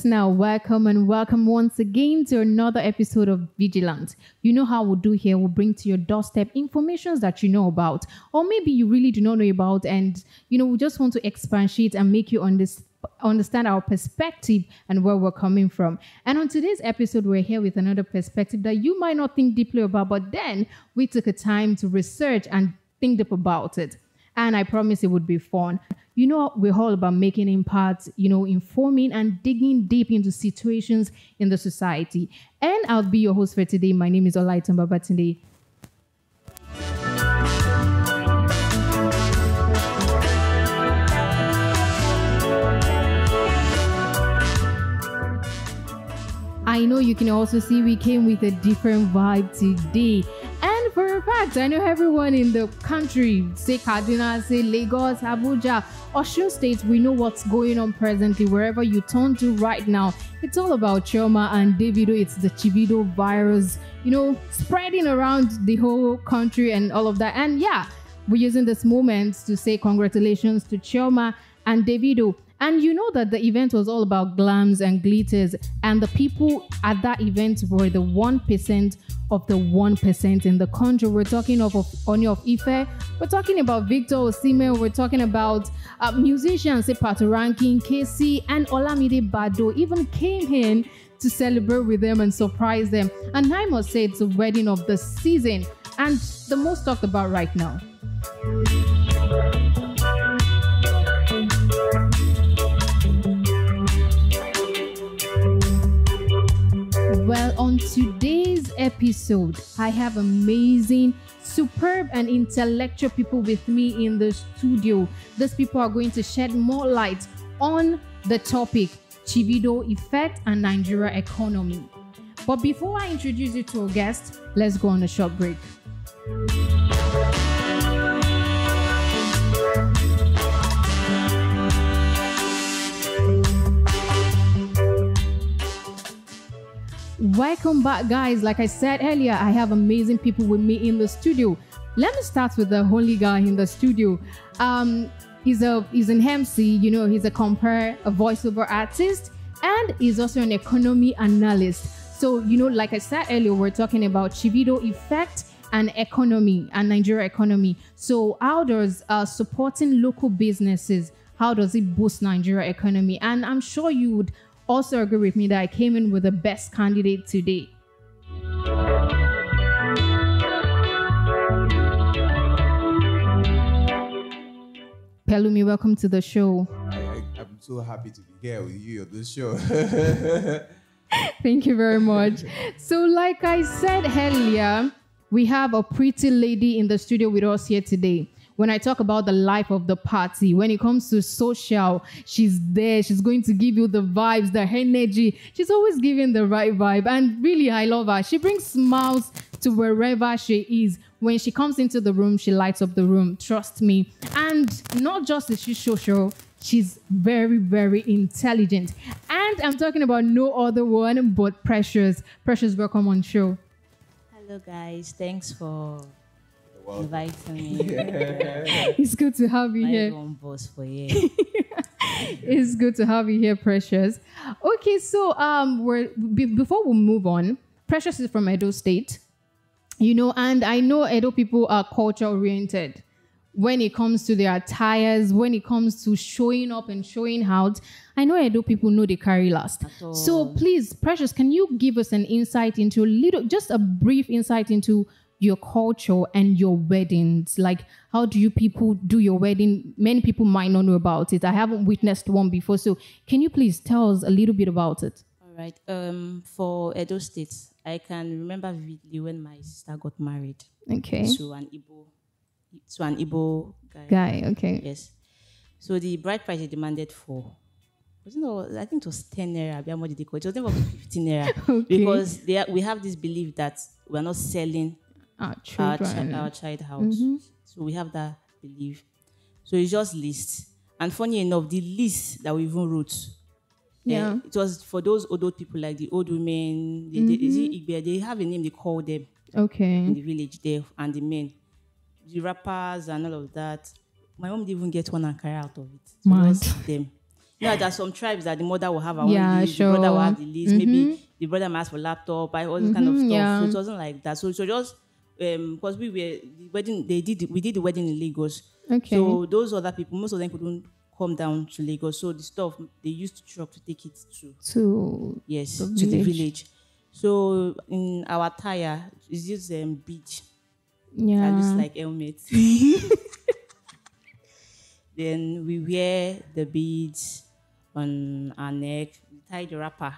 listener, welcome and welcome once again to another episode of Vigilant. You know how we'll do here, we'll bring to your doorstep information that you know about, or maybe you really do not know about, and we just want to expatiate and make you understand our perspective and where we're coming from. And on today's episode, we're here with another perspective that you might not think deeply about, but then we took a time to research and think deep about it. And I promise it would be fun. We're all about making impact, informing and digging deep into situations in the society. And I'll be your host for today. My name is Olaitan Babatunde. I know you can also see we came with a different vibe today. And for a fact, I know everyone in the country, say Kaduna, say Lagos, Abuja, Osun State, we know what's going on presently. Wherever you turn to right now, it's all about Chioma and Davido. It's the Chivido virus, spreading around the whole country and all of that. And yeah, we're using this moment to say congratulations to Chioma and Davido. And you know that the event was all about glams and glitters, and the people at that event were the 1% of the 1% in the country. We're talking of Oni of Ife, we're talking about Victor Osimhen, we're talking about musicians, say Pato Rankin, KC, and Olamide Bado even came in to celebrate with them and surprise them. And I must say it's a wedding of the season and the most talked about right now. Well, on today's episode, I have amazing, superb and intellectual people with me in the studio. These people are going to shed more light on the topic, Chivido Effect and Nigeria economy. But before I introduce you to our guest, let's go on a short break. Welcome back, guys. Like I said earlier, I have amazing people with me in the studio. Let me start with the only guy in the studio. He's an MC, he's a compare, a voiceover artist, and he's also an economy analyst. So, like I said earlier, we're talking about Chivido Effect and economy and Nigeria economy. So how does supporting local businesses, how does it boost Nigeria economy? And I'm sure you would also agree with me that I came in with the best candidate today. Pelumi, welcome to the show. I'm so happy to be here with you on this show. Thank you very much. So like I said earlier, we have a pretty lady in the studio with us here today. When I talk about the life of the party, when it comes to social, she's there. She's going to give you the vibes, the energy. She's always giving the right vibe. And really, I love her. She brings smiles to wherever she is. When she comes into the room, she lights up the room. Trust me. And not just is she social, she's very, very intelligent. And I'm talking about no other one but Precious. Precious, welcome on show. Hello, guys. Thanks for inviting me. It's good to have you here. Boss for you. It's good to have you here, Precious. Okay, so before we move on, Precious is from Edo State, and I know Edo people are culture oriented when it comes to their attires, when it comes to showing up and showing out. I know Edo people know they carry last. So please, Precious, can you give us an insight into just a brief insight into your culture and your weddings? Like, how do you people do your wedding? Many people might not know about it. I haven't witnessed one before. So can you please tell us a little bit about it? All right. For Edo State, I can remember vividly when my sister got married. Okay. To an Igbo guy. Okay. Yes. So the bride price they demanded for, I think it was 10 naira. It was never 15 naira. Okay. Because we have this belief that we're not selling our child house. Mm-hmm. So we have that belief. So it's just list. And funny enough, the list that we even wrote, it was for those old people, like the old women. They have a name they call them. Okay. In the village there, and the men, the rappers and all of that. My mom didn't even get one Ankara out of it. So just them. know, there are some tribes that the mother will have her Yeah, own list, sure. the brother will have the list. Maybe the brother must ask for laptop, buy all this kind of stuff. Yeah. So it wasn't like that. So just because we were the wedding, we did the wedding in Lagos. Okay. So those other people, most of them couldn't come down to Lagos. So the stuff they used truck to take it to the village. So in our attire, it's just beach. Yeah. That looks like helmets. Then we wear the beads on our neck. We tie the wrapper.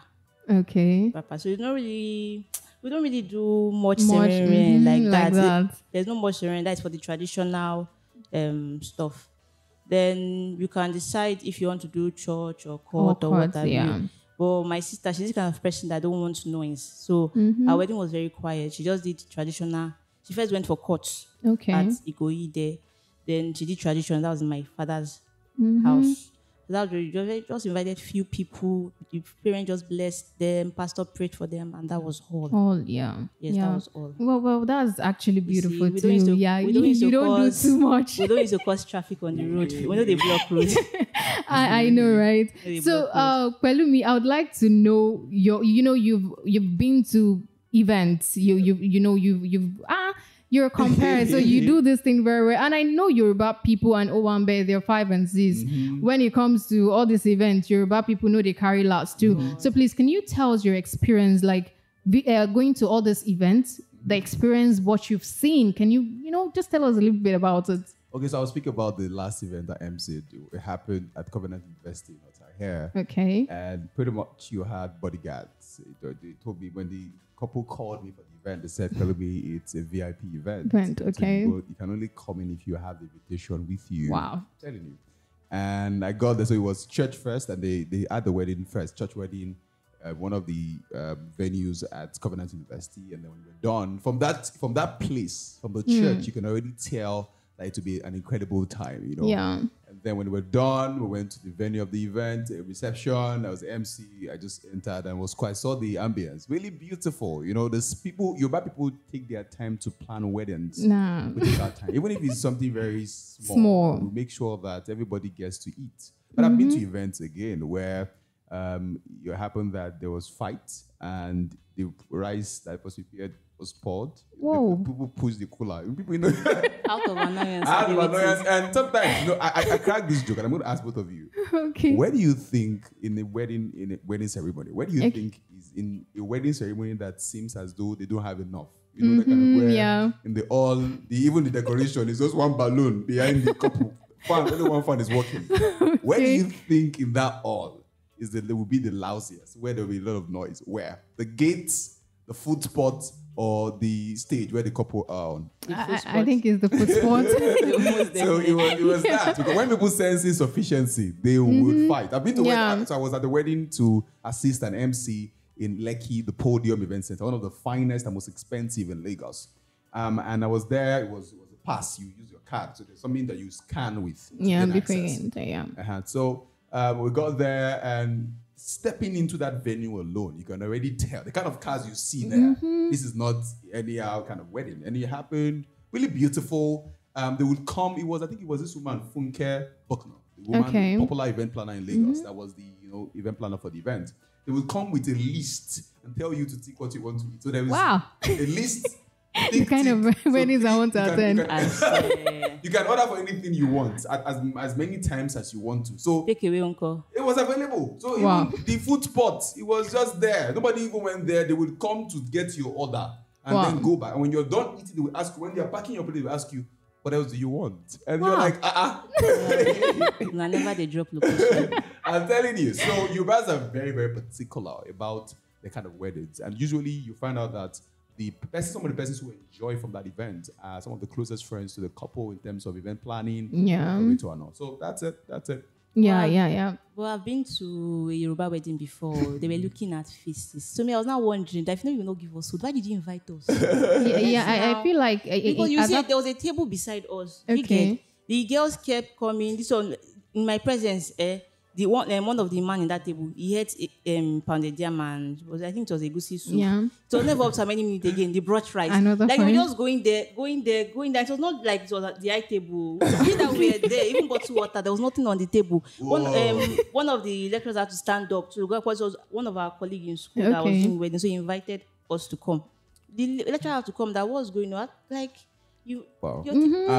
Okay. So we don't really do much ceremony like that. There's no much ceremony. That's for the traditional stuff. Then you can decide if you want to do church or court or whatever. Yeah. But my sister, she's the kind of person that don't want noise. So our wedding was very quiet. She just did traditional. She first went for court at Ikoyi there. Then she did tradition. That was in my father's house. So that was just invited few people. The parents just blessed them. Pastor prayed for them, and that was all. All, yeah. Yes, that was all. Well, that's actually beautiful too. You don't do too much. We don't used to cause traffic on the road. We know they block roads. I know, right? So, Pelumi, I would like to know you've been to events. You're compared, so you do this thing very well. And I know Yoruba people and Owambe, they're 5 and 6. When it comes to all these events, Yoruba people know they carry lots too. So please, can you tell us your experience, like going to all these events, the experience, what you've seen? Can you just tell us a little bit about it? Okay, so I'll speak about the last event that MC did. It happened at Covenant University in Ottawa. Okay. And pretty much you had bodyguards. They told me when the couple called me for the event, they said, Pelumi, it's a VIP event. Okay. So you can only come in if you have the invitation with you. Wow. I'm telling you. And I got there. So it was church first, and they had the wedding first, church wedding, one of the venues at Covenant University. And then when we were done, from that place, from the church, you can already tell that it to be an incredible time, Yeah. And then when we were done, we went to the venue of the event, a reception. I was the MC. I just entered and saw the ambience. Really beautiful. There's Yoruba people take their time to plan weddings. Nah. Within that time. Even if it's something very small. We make sure that everybody gets to eat. But I've been to events again where it happened that there was fight and the rice that was prepared was poured. Whoa. People push the cooler. People, Out of annoyance. Out of annoyance. And sometimes, I crack this joke, and I'm going to ask both of you. Okay. Where do you think in a wedding ceremony, where do you think is in a wedding ceremony that seems as though they don't have enough? The kind of where in even the decoration is just one balloon behind the couple. Only one fan is working. Okay. Where do you think in that all there will be the lousiest? Where there will be a lot of noise? Where? The gates, the food spot, or the stage where the couple are on? I think it's the food spot. So it was that. Because when people sense insufficiency, they would fight. I've been to wedding, so I was at the wedding to assist an MC in Lekki, the Podium Event Center, one of the finest and most expensive in Lagos. And I was there. It was a pass. You use your card, so there's something that you scan with. So we got there, and stepping into that venue alone, you can already tell the kind of cars you see there. This is not any kind of wedding. And it happened really beautiful. They would come. I think it was this woman, Funke Buckner, the woman, popular event planner in Lagos. That was the event planner for the event. They would come with a list and tell you to take what you want to eat. So there was a list. The kind of weddings I want to attend. You can order for anything you want as many times as you want to. So take away uncle. It was available. So even the food spot, it was just there. Nobody even went there. They would come to get your order and then go back. And when you're done eating, they will ask you, when they're packing your plate, they will ask you, what else do you want? And you're like, Never they drop location. I'm telling you. So you guys are very, very particular about the kind of weddings. And usually you find out that some of the persons who enjoy from that event are some of the closest friends to the couple in terms of event planning. So that's it. Yeah. Well, I've been to a Yoruba wedding before. They were looking at faces. So I was now wondering that if you will not give us food, why did you invite us? I feel like because you see, there was a table beside us. Okay. The girls kept coming. This one in my presence. one of the man in that table, he ate pounded yam and I think it was a goosey soup. Yeah. So never up to many minutes again. They brought rice. Another like point. we just going there. It was not like it was at the high table. That we were there, even bottled water. There was nothing on the table. One of the lecturers had to stand up to go because it was one of our colleagues in school that was doing wedding, so he invited us to come. The lecturer had to come. That was going on like. Wow.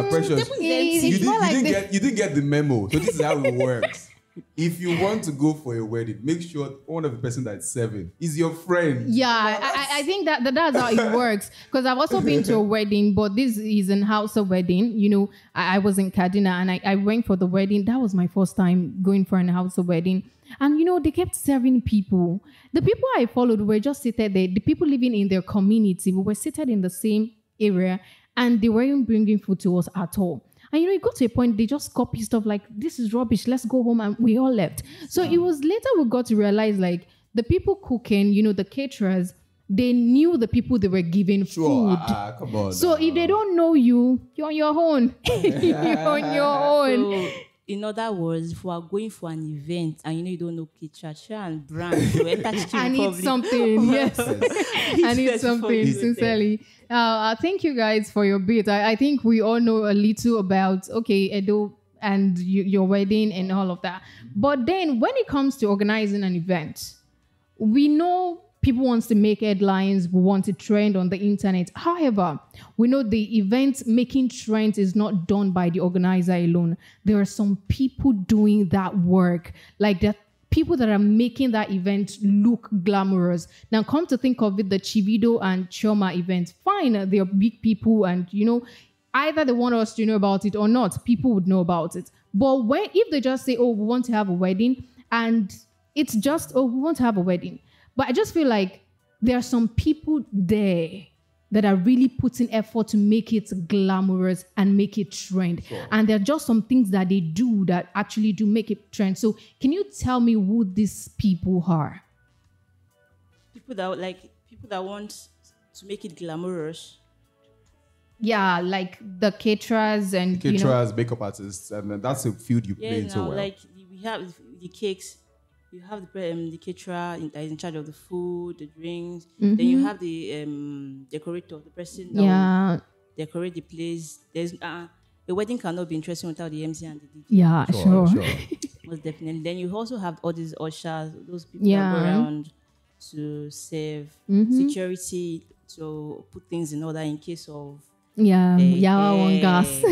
Precious. You didn't get the memo. So this is how it works. If you want to go for a wedding, make sure one of the person that's serving is your friend. Yeah, I think that's how it works. Because I've also been to a wedding, but this is an house of wedding. You know, I was in Kaduna and I went for the wedding. That was my first time going for an house of wedding. And, you know, they kept serving people. The people I followed were just seated there. The people living in their community, we were seated in the same area. And they weren't bringing food to us at all. And, you know, it got to a point, they just copied stuff like, this is rubbish, let's go home. And we all left. So it was later we got to realize, like, the people cooking, you know, the caterers, they knew the people they were giving food. Come on. So if they don't know you, you're on your own. You're on your own. So, in other words, if we are going for an event and you know you don't know caterer and brand, you enter Chicken I Republic. need something. Yes. I need something, sincerely. Thank you guys for your bit. I think we all know a little about, Edo and your wedding and all of that. But then when it comes to organizing an event, we know people want to make headlines, we want to trend on the internet. However, we know the event making trends is not done by the organizer alone. There are some people doing that work, like the people that are making that event look glamorous. Now, come to think of it, the Chivido and Chioma event, fine, they're big people and, you know, either they want us to know about it or not, people would know about it. But if they just say, we want to have a wedding, and it's just, we want to have a wedding. But I just feel like there are some people there that are really putting effort to make it glamorous and make it trend. Sure. And there are just some things that they do that actually do make it trend. So can you tell me who these people are? People that want to make it glamorous. Yeah, like the caterers and makeup artists, and that's a field you play in so well. Like we have the cakes. You have the caterer that is in charge of the food, the drinks. Then you have the decorator, the person that will decorate the place. There's a wedding cannot be interesting without the MC and the DJ. Yeah, sure. Most definitely. Then you also have all these ushers, those people that go around to serve, security, to put things in order in case of on gas.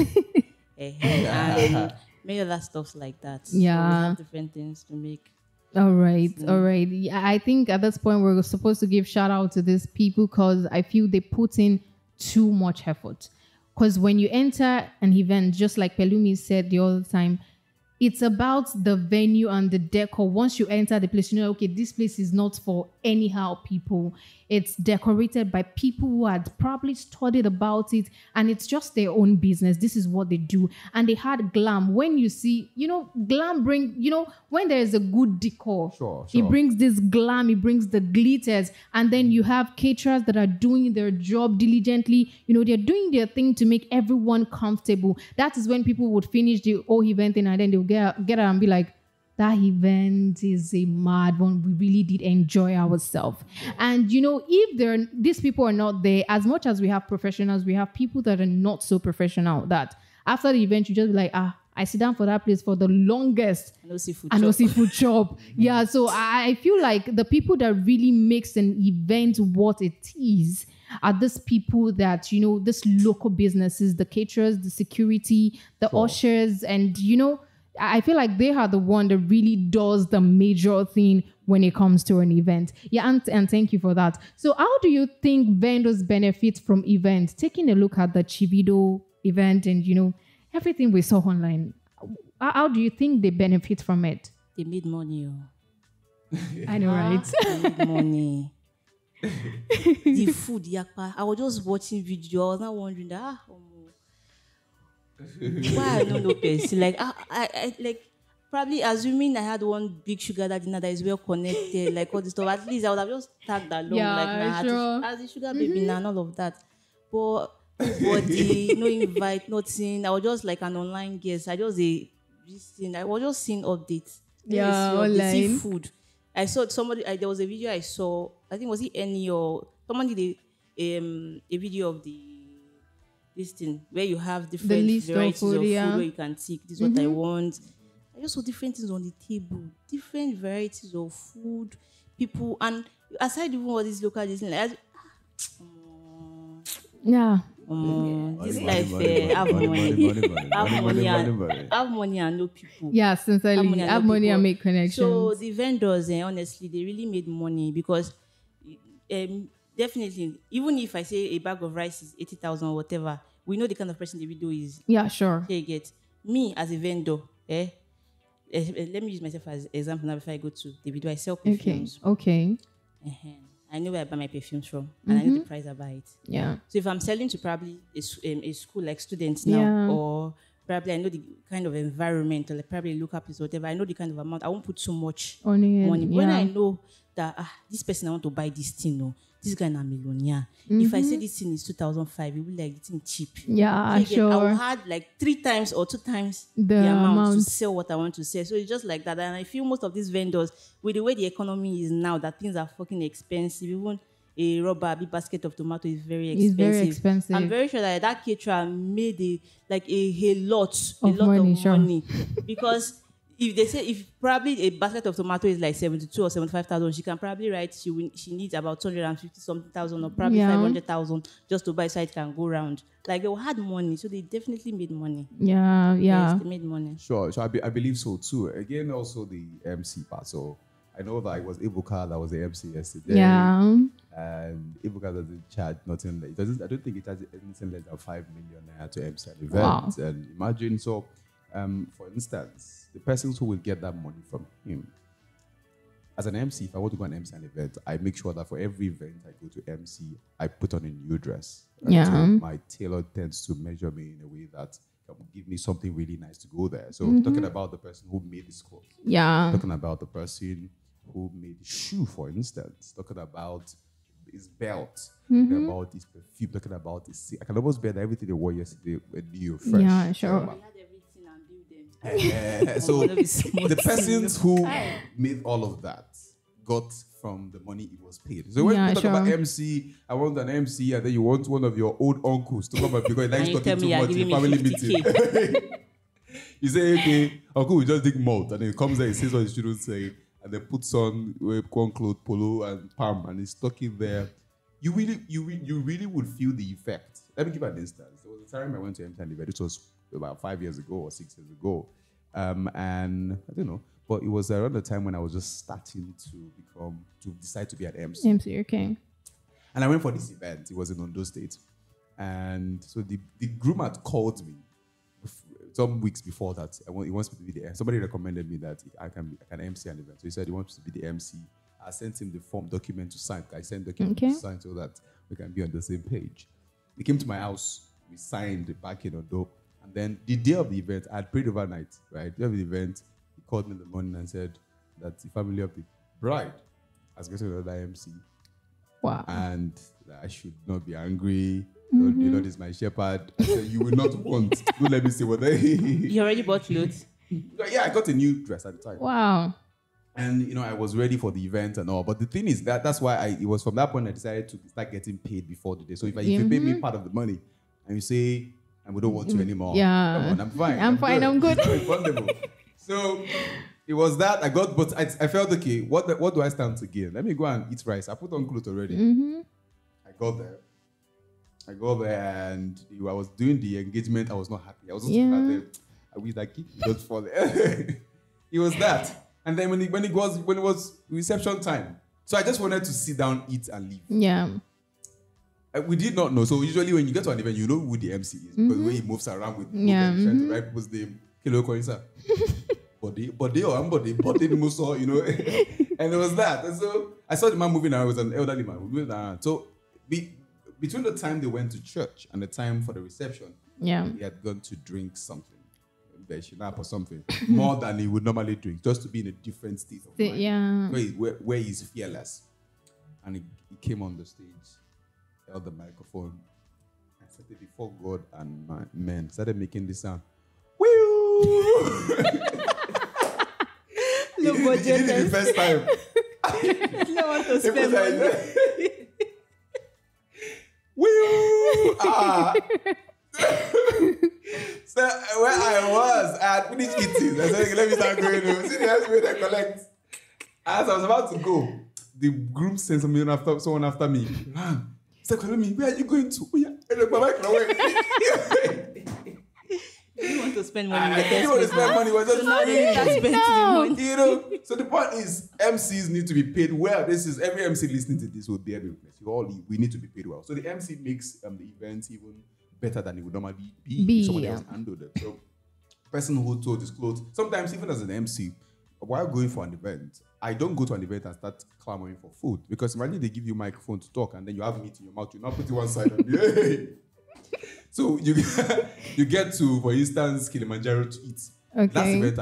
And many other stuff like that. So we have different things to make. All right. Yeah, I think at this point we're supposed to give shout out to these people because I feel they put in too much effort. Because when you enter an event, just like Pelumi said the other time, it's about the venue and the decor. Once you enter the place, you know, okay, this place is not for anyhow people. It's decorated by people who had probably studied about it, and it's just their own business. This is what they do. And they had glam. When you see, you know, glam when there is a good decor, it brings this glam, it brings the glitters, and then you have caterers that are doing their job diligently. You know, they're doing their thing to make everyone comfortable. That is when people would finish the whole event thing, and then they'll get out and be like, that event is a mad one. We really did enjoy ourselves. And, you know, if these people are not there, as much as we have professionals, we have people that are not so professional that after the event, you just be like, I sit down for that place for the longest. No seafood shop. Yeah, so I feel like the people that really makes an event what it is are these people that, you know, this local businesses, the caterers, the security, the ushers, and, you know, I feel like they are the one that really does the major thing when it comes to an event. Yeah, and thank you for that. So how do you think vendors benefit from events? Taking a look at the Chivido event and, you know, everything we saw online, how do you think they benefit from it? They made money. I know, right? They made money. The food, yakpa. I was just watching video. I was not wondering that, why I don't know person. Like I like probably assuming I had one big sugar daddy that is well connected, like all this stuff. At least I would have just tagged along, as the sugar baby and all of that. But nobody, no invite, nothing. I was just like an online guest. I was just seeing updates. Yeah, online. The seafood. I saw somebody. There was a video I saw. I think was it any or someone did a video of this thing where you have different varieties of food where you can tick. This is what I want. I just saw different things on the table, different varieties of food, people, and aside even all these local things, like, yeah. This life, have money and no people. Yeah, sincerely, have money and make connections. So the vendors, honestly, they really made money because definitely, even if I say a bag of rice is 80,000 or whatever, we know the kind of person Davido is. Yeah, sure. You get me as a vendor. Let me use myself as example now before I go to Davido. I sell perfumes. Okay. I know where I buy my perfumes from, and I know the price I buy it. Yeah. So if I'm selling to probably a school like students now, or probably I know the kind of environment, or like probably look up is whatever, I know the kind of amount. I won't put so much money. When I know that this person I want to buy this thing, no, this guy na millionaire. If I say this thing is 2005, it will be like it's cheap. Yeah, so sure. I will had like 3 times or 2 times the amount to sell what I want to sell. So it's just like that. And I feel most of these vendors, with the way the economy is now, that things are fucking expensive. Even a rubber, big basket of tomato is very expensive. It's very expensive. I'm very sure that caterer made a lot of money because. If they say probably a basket of tomato is like 72 or 75,000, she can probably write she needs about 250 something thousand or probably 500,000 just to buy so it can go round. Like they had money, so they definitely made money. Yeah. Yes, they made money. Sure. So I believe so too. Again, also the MC part. So I know that it was Ibuka that was the MC yesterday. Yeah. And Ibuka doesn't charge nothing. I don't think it charges anything less than 5 million naira to MC an event. Wow. And imagine for instance, the persons who will get that money from him. As an MC, if I want to go and MC an event, I make sure that for every event I go to MC, I put on a new dress. Right? Yeah. So my tailor tends to measure me in a way that will give me something really nice to go there. So talking about the person who made this clothes. Yeah. Talking about the person who made the shoe, for instance. Talking about his belt. Talking about his perfume. Talking about his... I can almost bet that everything they wore yesterday were new, fresh. Yeah, sure. So the persons who made all of that got from the money it was paid. So when you talk about MC, I want an MC, and then you want one of your old uncles to come up because he likes talking too much in family meeting. You say, okay, uncle will just dig malt, and then he comes there, he says what he shouldn't say, and then puts on one cloth, polo, and palm, and he's talking there. You really would feel the effect. Let me give an instance. There was a time I went to MC and Davido. This was about 5 years ago or 6 years ago. And I don't know, but it was around the time when I was just starting to decide to be an MC. MC, okay. And I went for this event. It was in Ondo State. And so the groom had called me some weeks before that. He wants me to be the MC. Somebody recommended me that I can MC an event. So he said he wants to be the MC. I sent him the form document to sign. I sent document to sign so that we can be on the same page. He came to my house. We signed back in Ondo. And then the day of the event, I had prayed overnight, right? The day of the event, he called me in the morning and said that the family of the bride has gotten another MC. Wow. And that I should not be angry. The Lord is my shepherd. I said, you will not want. Don't let me say what You already bought clothes? Yeah, I got a new dress at the time. Wow. And, I was ready for the event and all. But the thing is that's why it was from that point I decided to start getting paid before the day. So if you pay me part of the money and you say, and we don't want you anymore. Yeah. Come on, I'm fine. I'm good. So it was that I got, but I felt, okay, what do I stand to gain? Let me go and eat rice. I put on clothes already. I got there and I was doing the engagement. I was not happy. I was just looking at them. I wish that kid don't fall there. It was that. And then when it was reception time, so I just wanted to sit down, eat, and leave. Yeah. We did not know. So usually when you get to an event, you know who the MC is because the way he moves around with trying to write people's name. Hello, Koinsa. Body, the muscle, And it was that. And so I saw the man moving around. It was an elderly man moving around. So between the time they went to church and the time for the reception, he had gone to drink something. Beshinap or something more than he would normally drink, just to be in a different state of mind. Where he's fearless. And he came on the stage, held the microphone, and said it before God and men, started making this sound. Woo! budget. He did it the first time. No one to spend money. Woo! So where I was, I had finished eating. I said, okay, let me start going home. See the next way they collect. As I was about to go, the groom sent someone after me. Man, he said, "Call me. Where are you going to?" Oh, yeah. You want to spend money? You want to spend money? We're just spend the money. You know. So the point is, MCs need to be paid well. This is every MC listening to this will bear witness. We need to be paid well. So the MC makes the event even better than it would normally be if somebody else handled it. So, person who told his clothes. Sometimes even as an MC, while going for an event, I don't go to an event and start clamoring for food, because imagine they give you a microphone to talk and then you have meat in your mouth. You not put it one side and be, hey. So you get to, for instance, Kilimanjaro to eat. Okay. Last event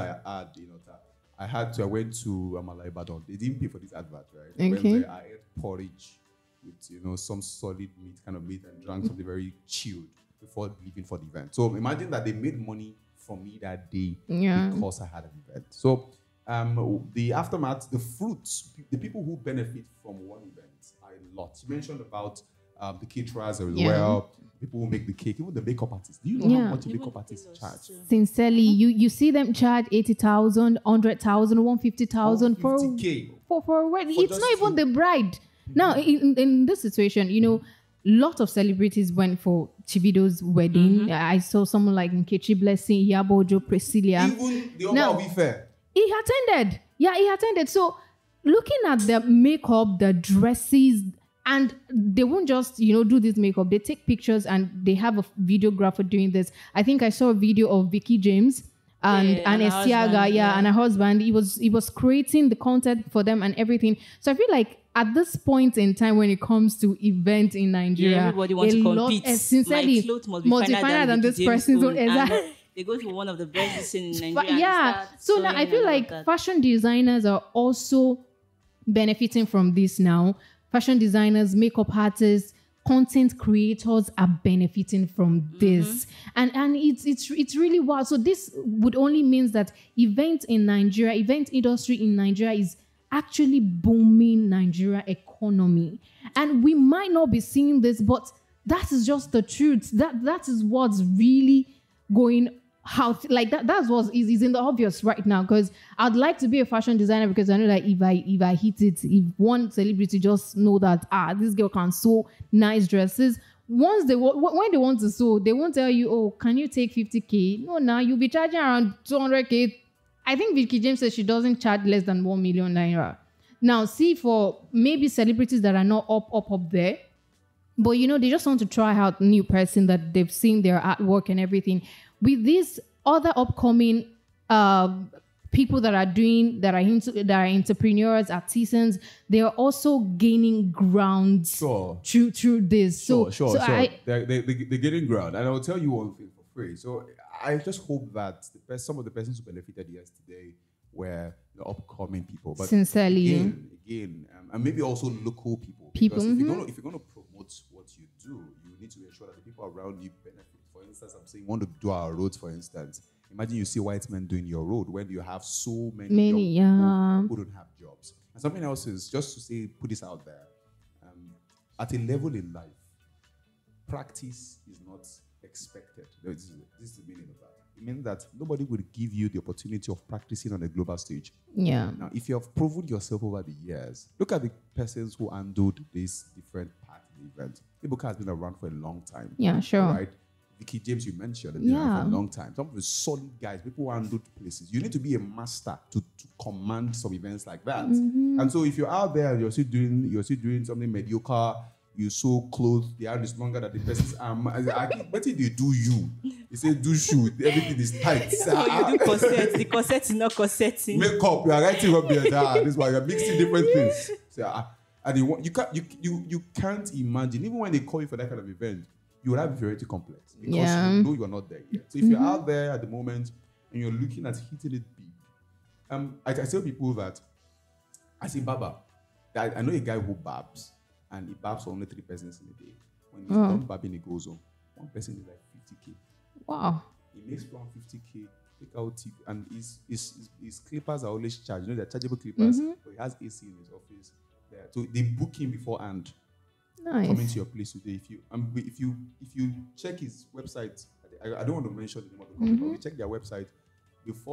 I had, I went to Amala Ibadan. They didn't pay for this advert, right? Okay. I went there, I ate porridge with some solid meat, kind of meat, and drank something very chilled before leaving for the event. So imagine that they made money from me that day because I had an event. So the aftermath, the fruits, the people who benefit from one event are a lot. You mentioned about the caterers as well, people who make the cake, even the makeup artists. Do you know how much makeup artists charge? Sincerely, you see them charge 80,000, 100,000, 150,000 for a wedding. It's not even the bride. Now, in this situation, lot of celebrities went for Chivido's wedding. I saw someone like Nkechi Blessing, Yabojo, Priscilla. Even the Owambe fair. He attended. Yeah, he attended. So looking at the makeup, the dresses, and they won't just, do this makeup. They take pictures and they have a videographer doing this. I think I saw a video of Vicky James and Esiaga, and her husband. He was creating the content for them and everything. So I feel like at this point in time, when it comes to events in Nigeria, everybody wants to compete. Sincerely, my clothes must be finer than this person's own. They go to one of the best in Nigeria. Yeah. So now I feel like fashion designers are also benefiting from this now. Fashion designers, makeup artists, content creators are benefiting from this. And it's really wild. So this would only means that event industry in Nigeria is actually booming Nigeria economy. And we might not be seeing this, but that is just the truth. That is what's really going out. Like that's what is in the obvious right now. Because I'd like to be a fashion designer, because I know that if I hit it, if one celebrity just know that this girl can sew nice dresses, when they want to sew, they won't tell you, oh, can you take 50K? No, now you'll be charging around 200K. I think Vicky James says she doesn't charge less than 1 million naira. Now, see, for maybe celebrities that are not up there, but they just want to try out new person that they've seen their artwork and everything. With these other upcoming people that are entrepreneurs, artisans, they are also gaining ground through this. Sure. They're gaining ground, and I will tell you one thing for free. So I just hope that some of the persons who benefited yesterday were the upcoming people. But sincerely, again, and maybe also local people. Because if you're going to promote what you do, you need to ensure that the people around you benefit. For instance, I'm saying, want to do our roads, for instance. Imagine you see white men doing your road when you have so many who don't have jobs. And something else is, just to say, put this out there. At a level in life, practice is not expected. This is the meaning of that. It means that nobody will give you the opportunity of practicing on a global stage. Yeah. Now, if you have proven yourself over the years, look at the persons who handled this different part of the event. Ibuka has been around for a long time. Yeah, sure. Right? Vicky James, you mentioned, been around for a long time. Some of the solid guys, people who handled places. You need to be a master to command some events like that. And so, if you're out there and you're still doing something mediocre, you sew clothes, the arm is longer than the person's arm. What did they do you? They say do shoot, everything is tight. You do corset. The corset is not corsetting. Makeup, you are writing up here. This is why you're mixing different things. So, and you can't imagine, even when they call you for that kind of event, you will have inferiority complex because you know you're not there yet. So if you're out there at the moment and you're looking at hitting it big, I tell people that as a barber, I know a guy who barbs, and he barbs for only 3 persons in a day. When he's done barbing, he goes home. One person is like 50K. Wow. He makes around 50K take out TV, and his clippers are always charged. They're chargeable clippers. But he has AC in his office. There. So they book him beforehand. Nice. Coming to your place today. If you check his website, I don't want to mention the name of the company, but if you check their website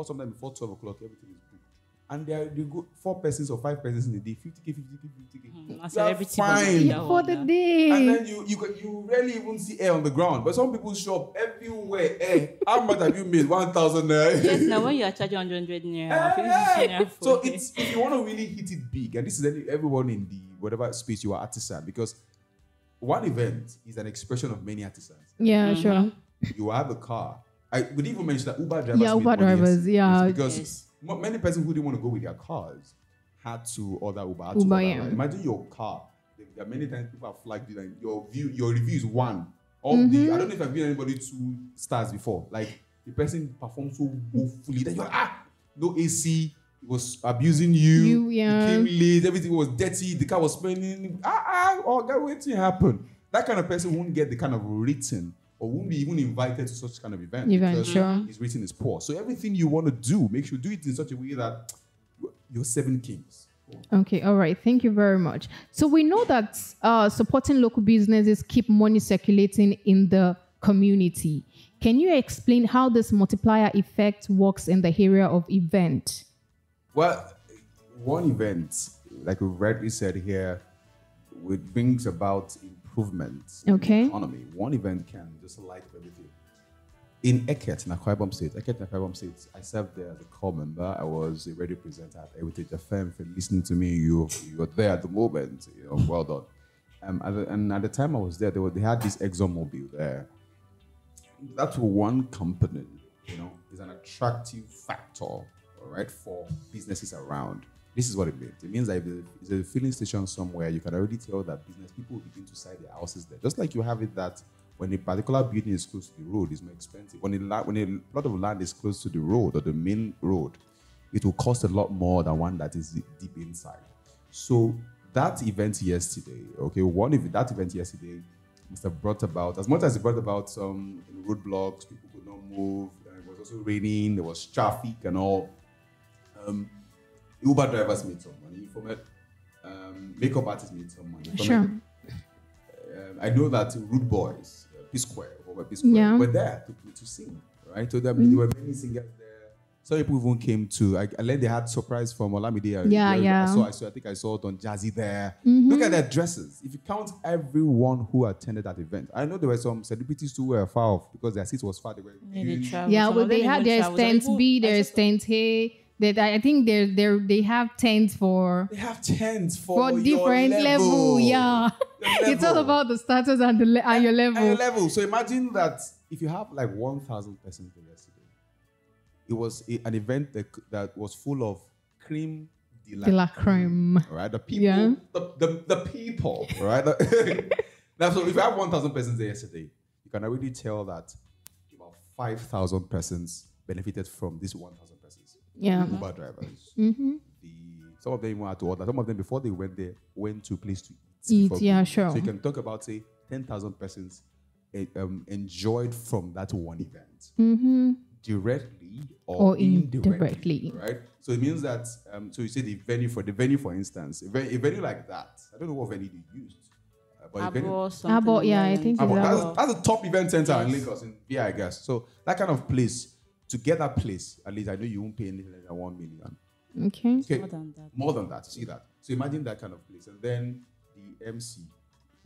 sometime before 12 o'clock, everything is booked. And they go 4 persons or 5 persons in the day, 50K, 50K. That's fine for the day. And then you rarely even see air on the ground. But some people show up everywhere. Air. How much have you made? 1,000 naira. Yes, now when you are charging 100 naira, so it's if you want to really hit it big, and this is everyone in the whatever space you are artisan, because one event is an expression of many artisans. Yeah, sure. You have a car. I would even mention that Uber drivers. Yeah, Uber drivers. Yeah, because many persons who didn't want to go with their cars had to order Uber. Yeah. Imagine your car. There are many times people have flagged you, and your review is 1. I don't know if I've given anybody 2 stars before. Like the person performed so woefully that you're no AC. It was abusing you. He came late. Everything was dirty. The car was spinning. What's happen? That kind of person won't get the kind of rating, or won't be even invited to such kind of event because his rating is poor. So everything you want to do, make sure you do it in such a way that you're 7 kings. Okay, all right. Thank you very much. So we know that supporting local businesses keep money circulating in the community. Can you explain how this multiplier effect works in the area of event? Well, one event, like we've rightly said here, it brings about improvements in the economy. One event can just light up everything. In Eket, in Akwa Ibom State, I served there as a core member. I was a radio presenter at Heritage FM. If you're listening to me, you were there at the moment. Well done. And at the time I was there, they had this ExxonMobil there. That's one company, is an attractive factor, all right, for businesses around. This is what it means. It means that if there's a filling station somewhere, you can already tell that business people will begin to site their houses there. Just like you have it that when a particular building is close to the road, it's more expensive. When a plot of land is close to the road or the main road, it will cost a lot more than one that is deep inside. So that event yesterday, that event yesterday must have brought about, as much as it brought about some roadblocks, people could not move, it was also raining, there was traffic and all. Uber drivers made some money from it. Makeup artists made some money from it. I know that Rude Boys, P-Square, were there to sing, right? So there were many singers there. Some people even came to, I learned they had surprise from Olamide. I think I saw it on Jazzy there. Look at their dresses. If you count everyone who attended that event, I know there were some celebrities who were far off because their seat was far. They were they had their tent B, their tent A. I think they have tents for. They have tents for different level. Yeah, it's all about the status and your level. And your level. So imagine that if you have like 1,000 persons there yesterday, it was an event that was full of creme de la creme. Right, the people, the people, right. Now, so if you have 1,000 persons there yesterday, you can already tell that about 5,000 persons benefited from this 1,000 persons. Yeah. Uber drivers. Some of them even had to order. Some of them, before they went there, went to a place to eat. Sure. So you can talk about, say, 10,000 persons enjoyed from that one event. Directly or indirectly. Right? So it means that, so you say the venue, for instance, a venue like that, I don't know what venue they used. Abo, I think that's a top event center in Lagos, in VI, I guess. So that kind of place, to get that place, at least I know you won't pay anything less than 1 million. Okay. More than that. See that. So imagine that kind of place. And then the MC,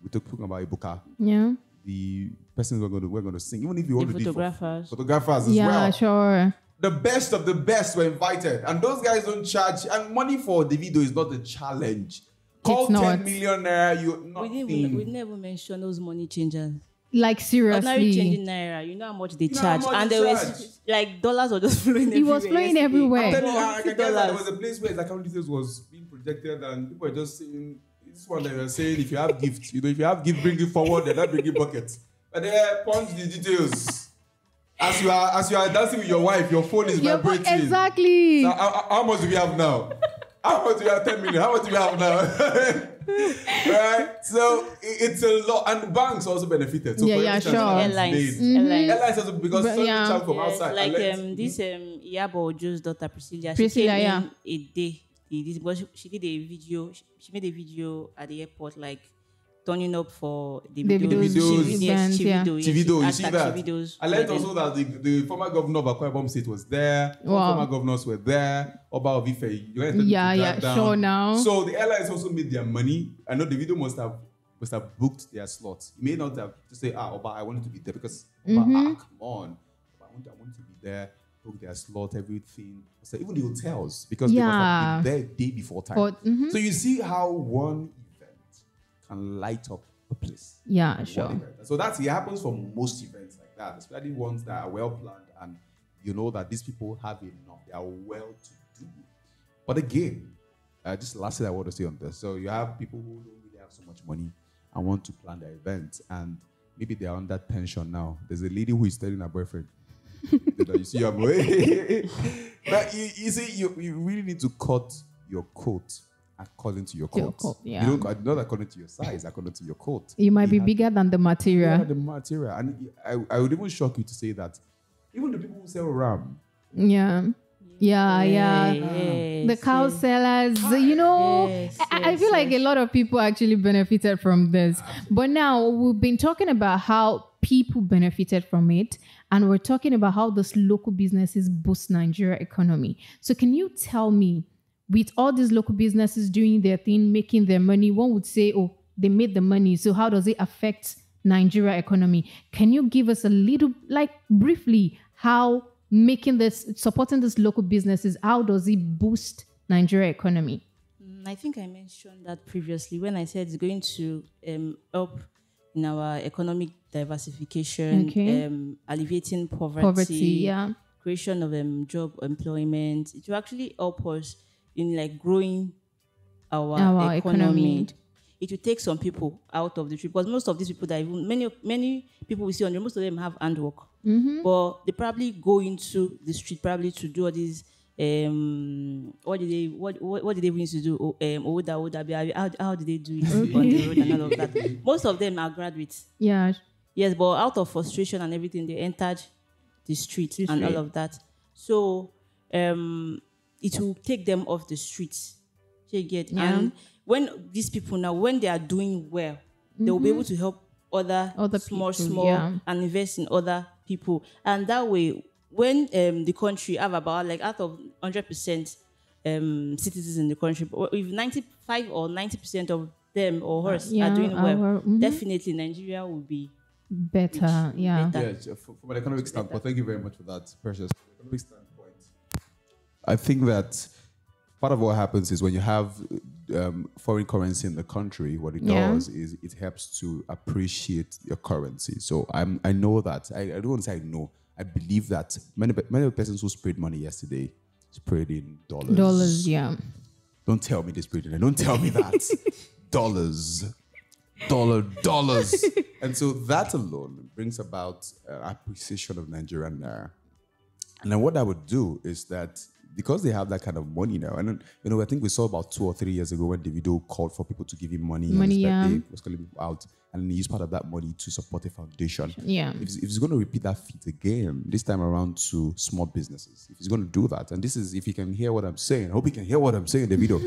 we talking about Ibuka. Yeah. The persons we're going to sing. Even if you want to photographers. Photographers as well. Yeah, sure. The best of the best were invited. And those guys don't charge. And money for Davido is not a challenge. Call 10 million naira, we never mention those money changers. Like, seriously. Ordinary changing naira, you know how much they charge. And there was, like, dollars were just flowing everywhere. It was flowing everywhere. I'm telling you, I can guess that there was a place where his account details was being projected and people were just saying, this one they were saying, if you have gift, if you have gift, bring it forward, they're not bringing buckets. But they punch the details. As you are dancing with your wife, your phone is vibrating. Exactly. So how much do we have now? How much do we have? 10 million. How much do we have now? Right? So it's a lot. And banks also benefited. So sure. Airlines. Airlines also because some travel from outside. Like this Iyabo Ojo's daughter Priscilla, she came in a day. Because she did a video. She made a video at the airport, like turning up for Chivido. Chivido, you see that? I learned also that the former governor of Akwa Ibom State was there. Former governors were there. Oba of Ife. Sure now. So the airlines also made their money. I know the video must have booked their slots. He may not have to say, Oba, I wanted to be there because Oba, come on. I want to be there. Book their slot, everything. So even the hotels, because they must have been there a day before time. So you see how one event can light up a place. Yeah, sure. So it happens for most events like that, especially ones that are well planned and you know that these people have enough. They are well to do. But again, just last thing I want to say on this. So you have people who don't really have so much money and want to plan their events, and maybe they are on that pension now. There's a lady who is telling her boyfriend, you see your boy. But you see, you really need to cut your coat according to your coat. You don't, not according to your size, according to your coat. You might be bigger than the material. And I would even shock you to say that even the people who sell ram. The cow sellers, I feel like a lot of people actually benefited from this. But now we've been talking about how people benefited from it, and we're talking about how those local businesses boost Nigeria economy. So can you tell me, with all these local businesses doing their thing, making their money, one would say, oh, they made the money, so how does it affect Nigeria economy? Can you give us a little, briefly, how supporting these local businesses, how does it boost Nigeria economy? I think I mentioned that previously when I said it's going to help in our economic diversification, alleviating poverty, creation of job employment. It will actually help us in growing our economy. It will take some people out of the tree, because most of these people that many people we see on the, most of them have handwork, but they probably go into the street probably to do all these what did they even used to do? How did they do it on the road and all of that? Most of them are graduates. Yes, but out of frustration and everything, they entered the street and all of that. So it will take them off the streets. You get? And when these people now, when they are doing well, they will be able to help other small and invest in other people, and that way, when the country have about out of 100% citizens in the country, if 95 or 90% of them or hers are doing well, definitely Nigeria will be better. From an economic standpoint, thank you very much for that, Precious. From an economic standpoint, I think that part of what happens is when you have foreign currency in the country, what it does is it helps to appreciate your currency. So I know that. I don't want to say I know. I believe that many persons who sprayed money yesterday sprayed in dollars. Dollars, Don't tell me they sprayed in it. Don't tell me that. Dollars. And so that alone brings about appreciation of Nigerian naira. And then what I would do is that because they have that kind of money now, and I think we saw about 2 or 3 years ago when Davido called for people to give him money on his birthday, was calling people out, and he used part of that money to support a foundation. If he's going to repeat that feat again, this time around to small businesses, if he's going to do that, and this is, if you can hear what I'm saying, I hope you can hear what I'm saying, Davido,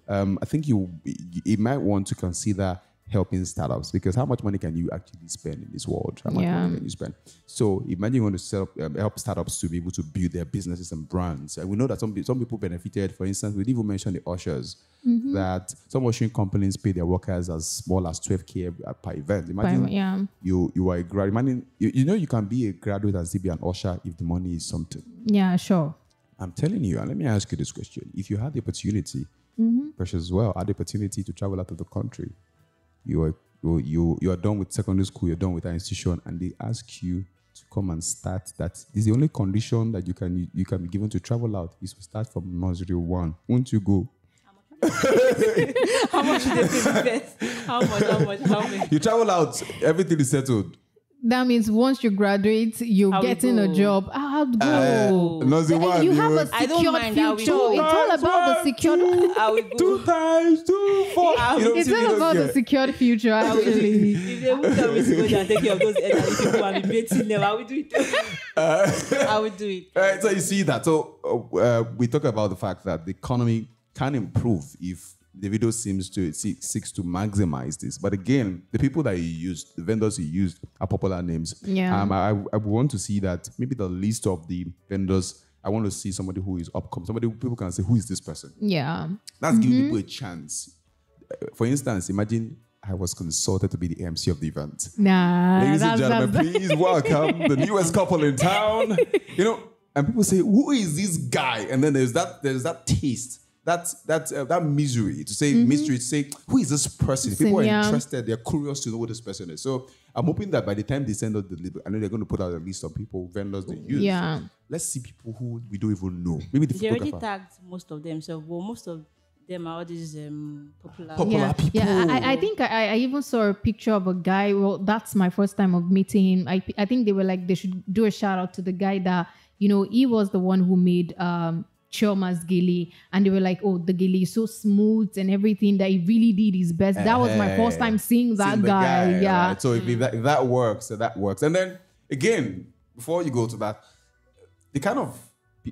I think he might want to consider helping startups, because how much money can you actually spend in this world? How much money can you spend? So imagine you want to set up, help startups to be able to build their businesses and brands. And we know that some people benefited. For instance, we didn't even mention the ushers, that some ushering companies pay their workers as small as 12K per event. Imagine you are a graduate. Imagine, you can be a graduate and still be an usher if the money is something. Yeah, sure. I'm telling you, and let me ask you this question. If you had the opportunity, Precious as well, had the opportunity to travel out of the country, you are done with secondary school, you're done with that institution, and they ask you to come and start that. This is the only condition that you can be given to travel out, is to start from nursery 1. Won't you go? How much do they pay first? How much? You travel out, everything is settled. That means once you graduate, you're getting a job. How child go. You have a secured future. It's all about the secured. 2 times 2, 4. It's all about the secured future, actually. If they would tell me to go and take care of those elderly people and be dating them, I will do it. I will do it. Right, so you see that. So we talk about the fact that the economy can improve if Davido seeks to maximize this. But again, the people that he used, the vendors he used, are popular names. Yeah. I want to see that maybe the list of the vendors. I want to see somebody who is upcoming. Somebody who people can say, who is this person? Yeah. That's giving people a chance. For instance, imagine I was consulted to be the MC of the event. Ladies and gentlemen, please welcome the newest couple in town. And people say, who is this guy? And then there's that taste. That misery to say mystery to say who is this person? People are interested, they're curious to know who this person is. So I'm hoping that by the time they send out the list, I know they're going to put out a list of people, vendors they use. Yeah. Let's see people who we don't even know. Maybe they already tagged most of them. So most of them are all these popular people. Yeah, I think I even saw a picture of a guy. Well, that's my first time of meeting him. I think they were like they should do a shout out to the guy that he was the one who made Chioma's gele, and they were like, oh, the gele is so smooth and everything that he really did his best. That was my first time seeing that guy. Yeah. Right? So if that works, so that works. And then again, before you go to that,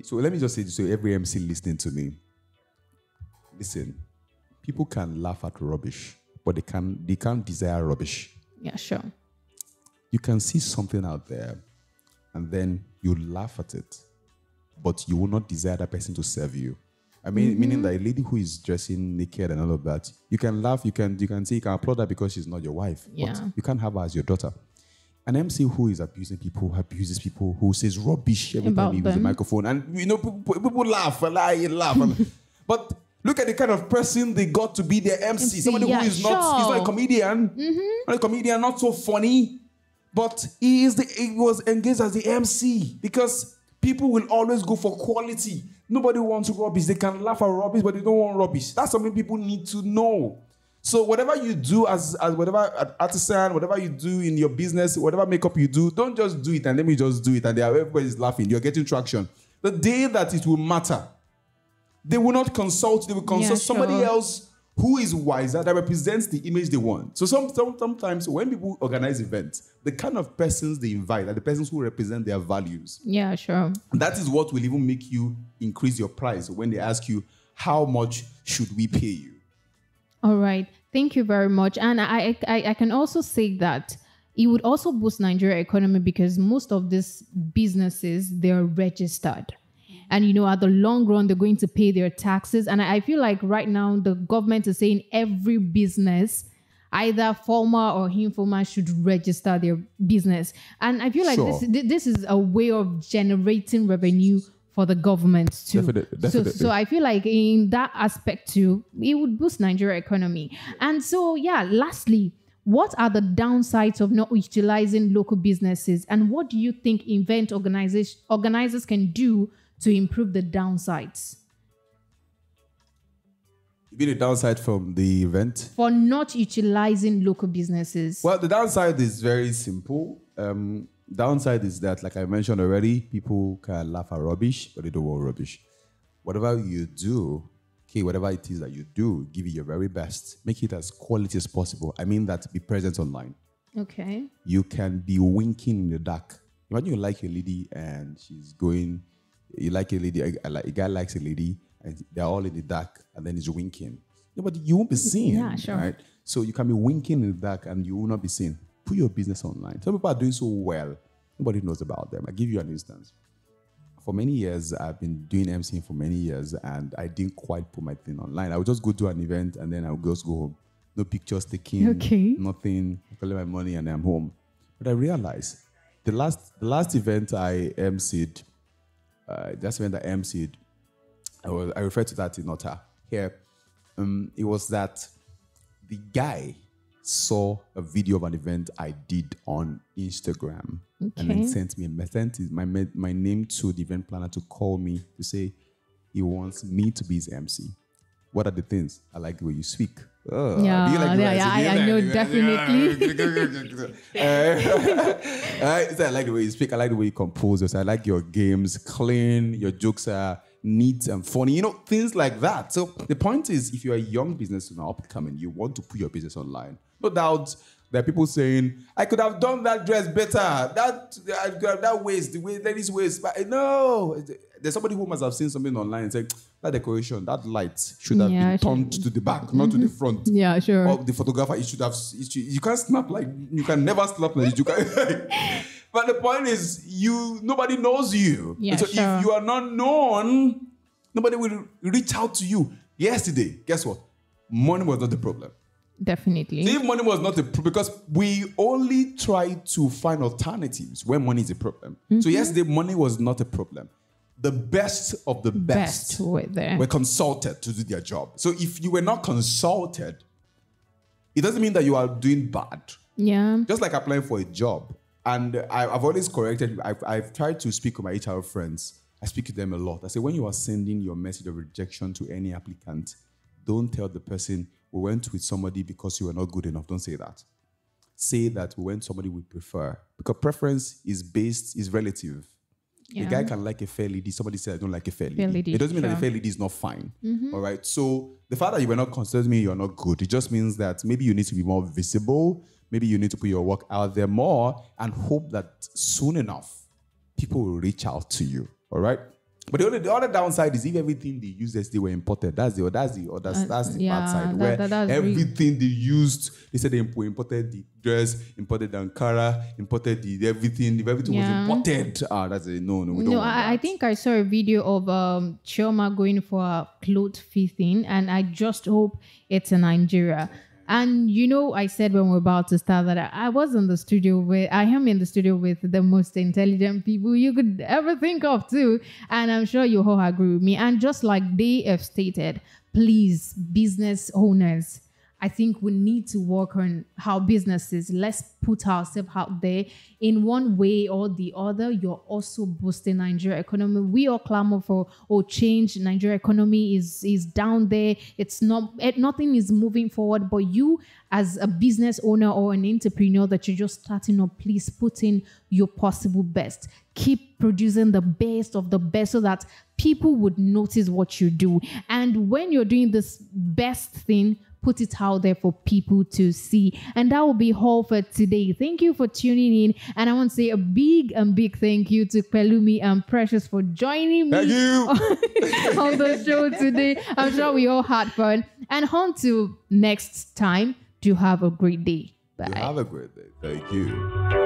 so let me just say this to every MC listening to me. Listen, people can laugh at rubbish, but they can't desire rubbish. Yeah, sure. You can see something out there, and then you laugh at it, but you will not desire that person to serve you. I mean, meaning that a lady who is dressing naked and all of that, you can laugh, you can say, you can applaud her because she's not your wife. Yeah. But you can't have her as your daughter. An MC who is abuses people, who says rubbish every time he uses a microphone. And, people laugh, but look at the kind of person they got to be their MC. Somebody who is not, he's not a comedian. Not a comedian, not so funny. But he was engaged as the MC because people will always go for quality. Nobody wants rubbish. They can laugh at rubbish, but they don't want rubbish. That's something people need to know. So whatever you do as whatever artisan, whatever you do in your business, whatever makeup you do, don't just do it and let me just do it and everybody's laughing. You're getting traction. The day that it will matter, they will not consult. They will consult somebody else who is wiser, that represents the image they want. So sometimes when people organize events, the kind of persons they invite are the persons who represent their values. Yeah, sure. And that is what will even make you increase your price when they ask you, how much should we pay you? All right. Thank you very much. And I can also say that it would also boost Nigeria economy because most of these businesses, they're registered. And, at the long run, they're going to pay their taxes. And I feel like right now, the government is saying every business, either formal or informal, should register their business. And I feel like this is a way of generating revenue for the government too. Definitely. So I feel like in that aspect too, it would boost Nigeria economy. And so, lastly, what are the downsides of not utilizing local businesses? And what do you think event organizers can do to improve the downsides? You mean the downside from the event? For not utilizing local businesses. Well, the downside is very simple. Downside is that, like I mentioned already, people can laugh at rubbish, but they don't want rubbish. Whatever you do, whatever it is that you do, give it your very best. Make it as quality as possible. I mean that be present online. Okay. You can be winking in the dark. Imagine you like a lady and she's going... You like a lady, a guy likes a lady, and they're all in the dark, and then he's winking. Yeah, but you won't be seen. Yeah, sure. Right? So you can be winking in the dark, and you will not be seen. Put your business online. Some people are doing so well, nobody knows about them. I'll give you an instance. For many years, I've been doing MCing for many years, and I didn't quite put my thing online. I would just go to an event, and then I would just go home. No pictures taken, nothing. I collect my money, and I'm home. But I realized the last event I MC'd, that's when I MC'd. I refer to that in Nota here. It was that the guy saw a video of an event I did on Instagram, and then sent my name to the event planner to call me to say he wants me to be his MC. what are the things? I like the way you speak. Do you like I know, definitely. I like the way you speak. I like the way you compose yourself. I like your games, clean. Your jokes are neat and funny. Things like that. So the point is, if you're a young business owner upcoming, you want to put your business online. No doubt there are people saying, I could have done that dress better. That waist, the way ladies waist. But no, there's somebody who must have seen something online and said, that decoration, that light should have been turned to the back, not to the front. Yeah, sure. Or the photographer, you can't snap you can never snap like you can. But the point is, nobody knows you. Yeah, so if you are not known, nobody will reach out to you. Yesterday, guess what? Money was not the problem. Definitely. So if money was not a problem, because we only try to find alternatives when money is a problem. So yesterday, money was not a problem. The best of the best were consulted to do their job. So if you were not consulted, it doesn't mean that you are doing bad. Yeah. Just like applying for a job. And I've always corrected, I've tried to speak with my HR friends. I speak to them a lot. I say, when you are sending your message of rejection to any applicant, don't tell the person, we went with somebody because you were not good enough. Don't say that. Say that we went with somebody we prefer. Because preference is relative. Yeah. A guy can like a fair lady. Somebody said, I don't like a fair lady. It doesn't mean that a fair lady is not fine. All right. So the fact that you were not considered me, you're not good. It just means that maybe you need to be more visible. Maybe you need to put your work out there more and hope that soon enough, people will reach out to you. All right. But the other downside is if everything they used yesterday were imported. That's the bad side. Where everything they used, they said they imported the dress, imported the Ankara, imported the everything. If everything was imported, that's a no. We don't want that. I think I saw a video of Chioma going for a clothes fitting, and I just hope it's in Nigeria. And I said when we're about to start that I am in the studio with the most intelligent people you could ever think of too. And I'm sure you all agree with me. And just like they have stated, please, business owners, I think we need to work on how businesses, let's put ourselves out there in one way or the other. You're also boosting Nigeria economy. We all clamor for change. Nigeria economy is down there. It's nothing is moving forward. But you as a business owner or an entrepreneur that you're just starting up, please put in your possible best. Keep producing the best of the best so that people would notice what you do. And when you're doing this best thing, put it out there for people to see. And that will be all for today. Thank you for tuning in. And I want to say a big thank you to Pelumi and Precious for joining me on the show today. I'm sure we all had fun. And until next time, do have a great day. Bye. You have a great day. Thank you.